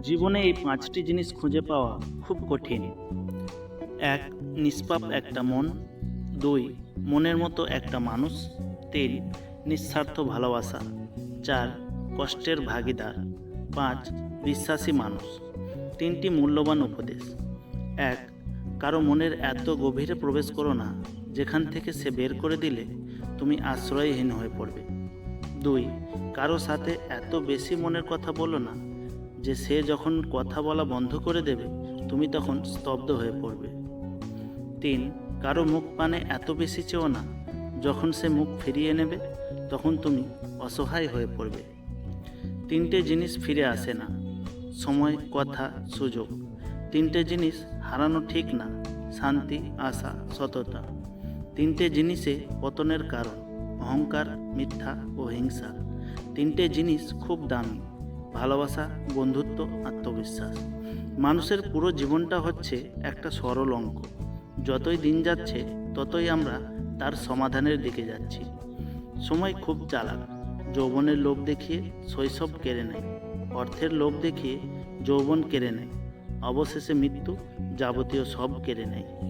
জীবনে এই পাঁচটি জিনিস খুঁজে পাওয়া খুব কঠিন। এক, নিষ্পাপ একটা মন। দুই, মনের মতো একটা মানুষ। তিন, নিঃস্বার্থ ভালোবাসা। চার, কষ্টের ভাগিদার। পাঁচ, বিশ্বাসী মানুষ। তিনটি মূল্যবান উপদেশ। এক, কারো মনের এত গভীরে প্রবেশ করো না যেখান থেকে সে বের করে দিলে তুমি আশ্রয়হীন হয়ে পড়বে। দুই, কারো সাথে এত বেশি মনের কথা বলো না যে সে যখন কথা বলা বন্ধ করে দেবে তুমি তখন স্তব্ধ হয়ে পড়বে। তিন, কারো মুখ পানে এত বেশি চেও না, যখন সে মুখ ফিরিয়ে নেবে তখন তুমি অসহায় হয়ে পড়বে। তিনটে জিনিস ফিরে আসে না, সময়, কথা, সুযোগ। তিনটে জিনিস হারানো ঠিক না, শান্তি, আশা, সততা। তিনটে জিনিসে পতনের কারণ, অহংকার, মিথ্যা ও হিংসা। তিনটে জিনিস খুব দামি, ভালোবাসা, বন্ধুত্ব, আত্মবিশ্বাস। মানুষের পুরো জীবনটা হচ্ছে একটা সরল অঙ্ক। যতই দিন যাচ্ছে ততই আমরা তার সমাধানের দিকে যাচ্ছি। সময় খুব চালাক, যৌবনের লোভ দেখিয়ে শৈশব কেড়ে নেয়, অর্থের লোভ দেখিয়ে যৌবন কেড়ে নেয়, অবশেষে মৃত্যু যাবতীয় সব কেড়ে নেয়।